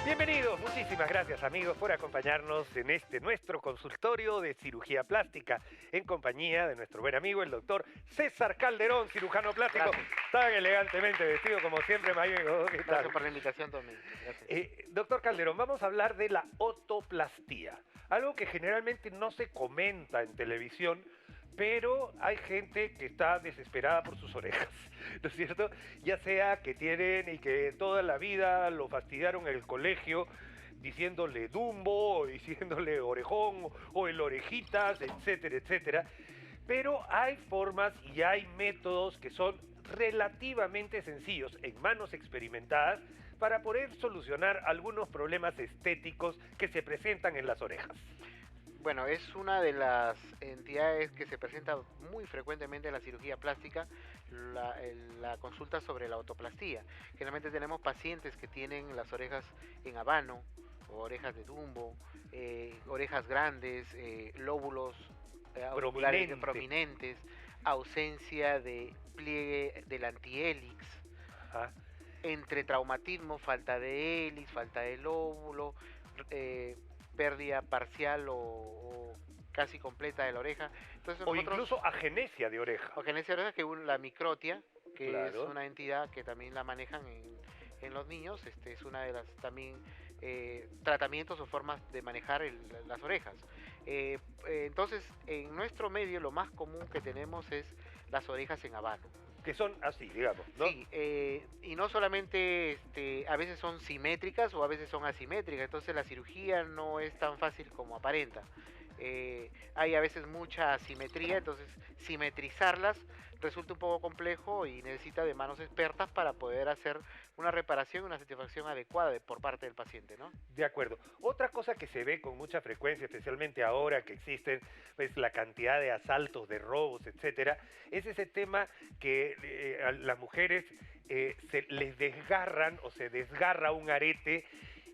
Bienvenidos, muchísimas gracias amigos por acompañarnos en este nuestro consultorio de cirugía plástica en compañía de nuestro buen amigo el doctor César Calderón, cirujano plástico, Gracias. tan elegantemente vestido como siempre, amigo. ¿Qué tal? Gracias por la invitación, Domingo. Gracias. Doctor Calderón, vamos a hablar de la otoplastía, algo que generalmente no se comenta en televisión, pero hay gente que está desesperada por sus orejas, ¿no es cierto? Ya sea que tienen y que toda la vida lo fastidiaron en el colegio diciéndole Dumbo, o diciéndole orejón, o el orejitas, etcétera, etcétera. Pero hay formas y hay métodos que son relativamente sencillos en manos experimentadas para poder solucionar algunos problemas estéticos que se presentan en las orejas. Bueno, es una de las entidades que se presenta muy frecuentemente en la cirugía plástica, la consulta sobre la otoplastía. Generalmente tenemos pacientes que tienen las orejas en habano, o orejas de Dumbo, orejas grandes, lóbulos auriculares prominentes, ausencia de pliegue del antihélix, Ajá. entre traumatismo, falta de hélice, falta de lóbulo, pérdida parcial o casi completa de la oreja. Entonces O incluso agenesia de oreja. agenesia de oreja, que la microtia, que Claro. es una entidad que también la manejan en los niños, es una de las también tratamientos o formas de manejar las orejas. Entonces, en nuestro medio lo más común que tenemos es las orejas en habano. Que son así, digamos, ¿no? Sí, y no solamente a veces son simétricas o a veces son asimétricas, entonces la cirugía no es tan fácil como aparenta. Hay a veces mucha asimetría, entonces simetrizarlas resulta un poco complejo y necesita de manos expertas para poder hacer una reparación y una satisfacción adecuada por parte del paciente, ¿no? De acuerdo. Otra cosa que se ve con mucha frecuencia, especialmente ahora que existen pues, la cantidad de asaltos, de robos, etcétera, es ese tema que a las mujeres se les desgarran o se desgarra un arete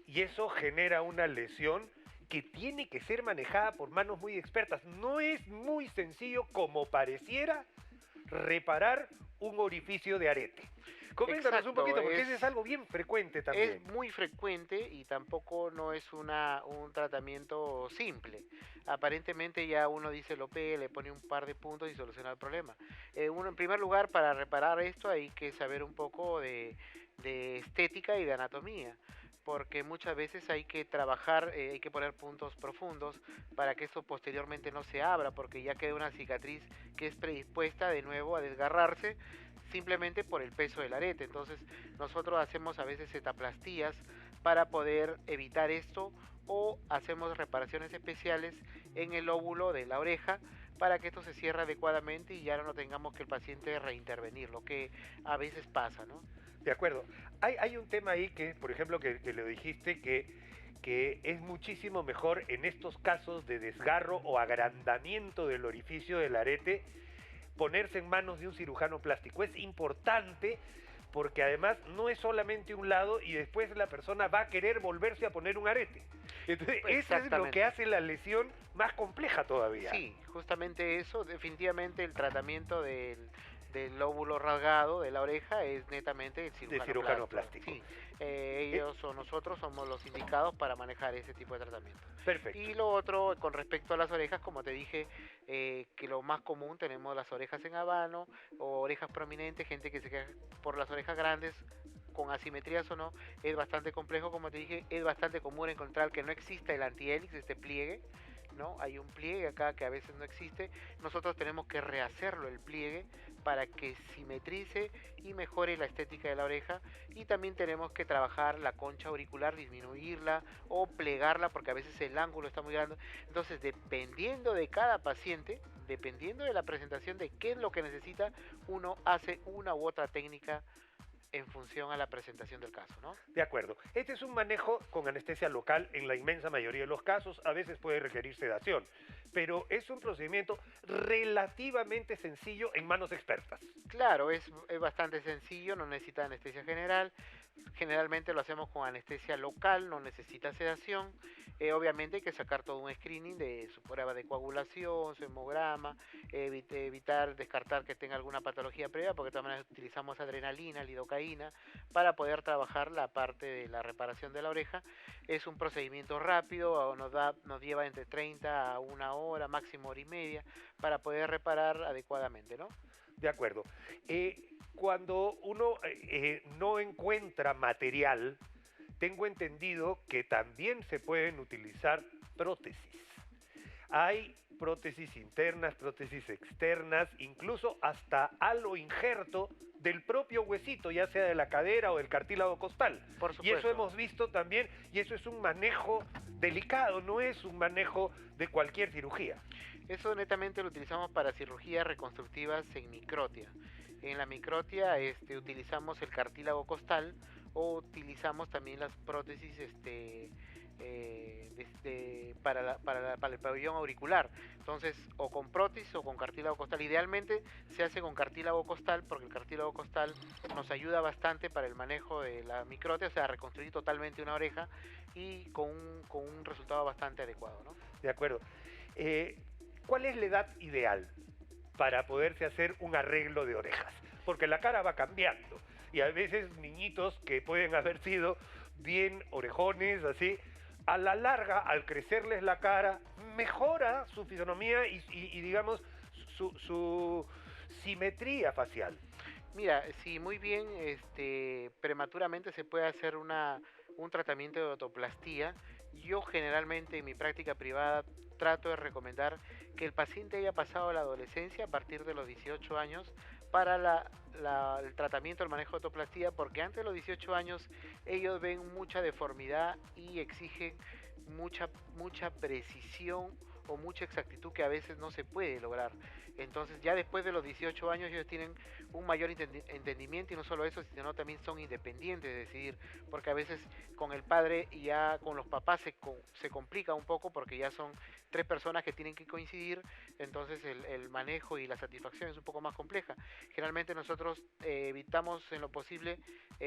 y eso genera una lesión que tiene que ser manejada por manos muy expertas. No es muy sencillo como pareciera reparar un orificio de arete. Coméntanos un Exacto, poquito, porque eso es algo bien frecuente también. Es muy frecuente y tampoco no es un tratamiento simple. Aparentemente ya uno dice lo opera, le pone un par de puntos y soluciona el problema. Uno, en primer lugar, para reparar esto hay que saber un poco de estética y de anatomía, porque muchas veces hay que trabajar, hay que poner puntos profundos para que esto posteriormente no se abra, porque ya queda una cicatriz que es predispuesta de nuevo a desgarrarse simplemente por el peso del arete. Entonces nosotros hacemos a veces etaplastías para poder evitar esto, o hacemos reparaciones especiales en el lóbulo de la oreja para que esto se cierre adecuadamente y ya no tengamos que el paciente reintervenir, lo que a veces pasa, ¿no? De acuerdo. Hay un tema ahí que, por ejemplo, que lo dijiste, que es muchísimo mejor en estos casos de desgarro o agrandamiento del orificio del arete, ponerse en manos de un cirujano plástico. Es importante porque además no es solamente un lado y después la persona va a querer volverse a poner un arete. Entonces, eso es lo que hace la lesión más compleja todavía. Sí, justamente eso. Definitivamente el tratamiento del lóbulo rasgado de la oreja es netamente el cirujano plástico. Sí, ellos o nosotros somos los indicados para manejar ese tipo de tratamiento. Perfecto. Y lo otro, con respecto a las orejas, como te dije, que lo más común tenemos las orejas en habano o orejas prominentes, gente que se queja por las orejas grandes, con asimetrías o no, es bastante complejo, como te dije, es bastante común encontrar que no exista el antihélix, este pliegue, ¿no? Hay un pliegue acá que a veces no existe. Nosotros tenemos que rehacerlo el pliegue para que simetrice y mejore la estética de la oreja, y también tenemos que trabajar la concha auricular, disminuirla o plegarla porque a veces el ángulo está muy grande. Entonces, dependiendo de cada paciente, dependiendo de la presentación de qué es lo que necesita, uno hace una u otra técnica en función a la presentación del caso, ¿no? De acuerdo. Este es un manejo con anestesia local en la inmensa mayoría de los casos. A veces puede requerir sedación, pero es un procedimiento relativamente sencillo en manos expertas. Claro, es bastante sencillo, no necesita anestesia general. Generalmente lo hacemos con anestesia local, no necesita sedación. Obviamente hay que sacar todo un screening de su prueba de coagulación, su hemograma, evitar, descartar que tenga alguna patología previa, porque de todas maneras utilizamos adrenalina, lidocaína, para poder trabajar la parte de la reparación de la oreja. Es un procedimiento rápido, nos lleva entre 30 a una hora, máximo hora y media, para poder reparar adecuadamente, ¿no? De acuerdo. Cuando uno no encuentra material, tengo entendido que también se pueden utilizar prótesis. Hay prótesis internas, prótesis externas, incluso hasta halo injerto del propio huesito, ya sea de la cadera o del cartílago costal. Por Y eso supuesto. hemos visto también, y eso es un manejo delicado, no es un manejo de cualquier cirugía. Eso netamente lo utilizamos para cirugías reconstructivas en microtia. En la microtia utilizamos el cartílago costal o utilizamos también las prótesis para el pabellón auricular. Entonces, o con prótesis o con cartílago costal. Idealmente se hace con cartílago costal porque el cartílago costal nos ayuda bastante para el manejo de la microtia, o sea, reconstruir totalmente una oreja y con un resultado bastante adecuado, ¿no? De acuerdo. ¿Cuál es la edad ideal para poderse hacer un arreglo de orejas? Porque la cara va cambiando y a veces niñitos que pueden haber sido bien orejones, así, a la larga, al crecerles la cara, mejora su fisonomía y digamos, su simetría facial. Mira, sí, muy bien, prematuramente se puede hacer un tratamiento de otoplastía. Yo generalmente en mi práctica privada trato de recomendar que el paciente haya pasado la adolescencia a partir de los 18 años para el tratamiento, el manejo de otoplastía, porque antes de los 18 años ellos ven mucha deformidad y exigen mucha precisión o mucha exactitud que a veces no se puede lograr. Entonces ya después de los 18 años ellos tienen un mayor entendimiento y no solo eso, sino también son independientes de decidir, porque a veces con el padre y ya con los papás se complica un poco porque ya son tres personas que tienen que coincidir, entonces el manejo y la satisfacción es un poco más compleja. Generalmente nosotros evitamos en lo posible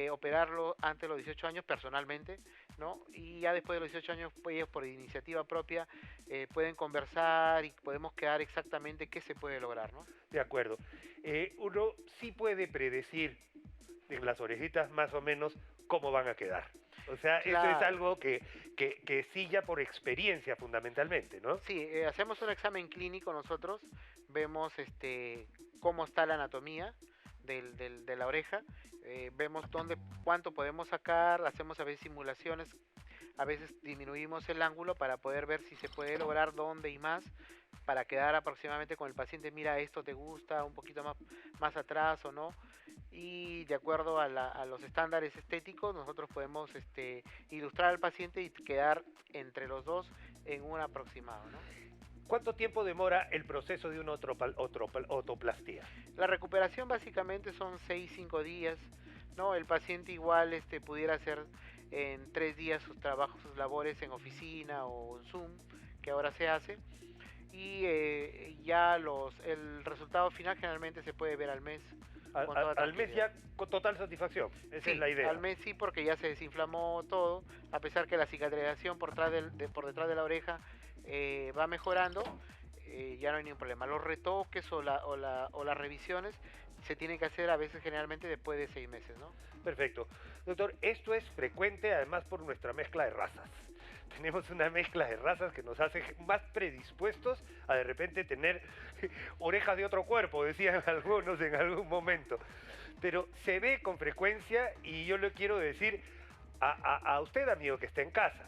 operarlo antes de los 18 años personalmente, ¿no? Y ya después de los 18 años, pues ellos por iniciativa propia pueden conversar y podemos quedar exactamente qué se puede lograr, ¿no? De acuerdo. Uno sí puede predecir en las orejitas más o menos cómo van a quedar. O sea, eso es Claro. algo que sí ya por experiencia fundamentalmente, ¿no? Sí, hacemos un examen clínico nosotros, vemos cómo está la anatomía de la oreja, vemos cuánto podemos sacar, hacemos a veces simulaciones, a veces disminuimos el ángulo para poder ver si se puede lograr dónde y más, para quedar aproximadamente con el paciente, mira, esto te gusta, un poquito más atrás o no, y de acuerdo a los estándares estéticos nosotros podemos ilustrar al paciente y quedar entre los dos en un aproximado, ¿no? ¿Cuánto tiempo demora el proceso de una otoplastía? La recuperación básicamente son 6-5 días, ¿no? El paciente igual pudiera hacer en 3 días sus trabajos, sus labores en oficina o en Zoom, que ahora se hace, y ya el resultado final generalmente se puede ver al mes. Con toda Al mes ya tranquilidad. con total satisfacción. Esa Sí, es la idea. al mes sí, porque ya se desinflamó todo, a pesar que la cicatrización por detrás de la oreja va mejorando, ya no hay ningún problema. Los retoques o las revisiones se tienen que hacer a veces generalmente después de 6 meses, ¿no? Perfecto. Doctor, esto es frecuente además por nuestra mezcla de razas. Tenemos una mezcla de razas que nos hace más predispuestos a de repente tener orejas de otro cuerpo, decían algunos en algún momento. Pero se ve con frecuencia y yo le quiero decir a usted, amigo, que está en casa,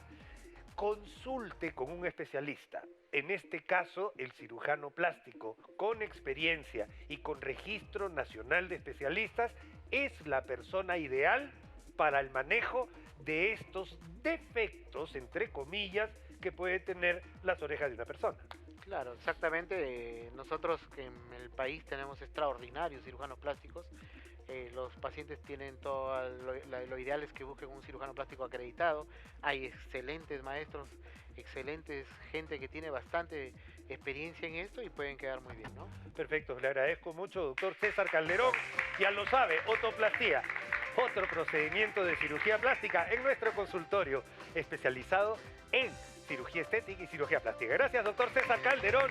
consulte con un especialista, en este caso el cirujano plástico, con experiencia y con registro nacional de especialistas, es la persona ideal para el manejo de estos defectos, entre comillas, que puede tener las orejas de una persona. Claro, exactamente. Nosotros que en el país tenemos extraordinarios cirujanos plásticos. Los pacientes tienen todo lo ideal es que busquen un cirujano plástico acreditado. Hay excelentes maestros, excelentes gente que tiene bastante experiencia en esto y pueden quedar muy bien, ¿no? Perfecto, le agradezco mucho, doctor César Calderón. Ya lo sabe, otoplastía. otro procedimiento de cirugía plástica en nuestro consultorio especializado en cirugía estética y cirugía plástica. Gracias, doctor César Calderón.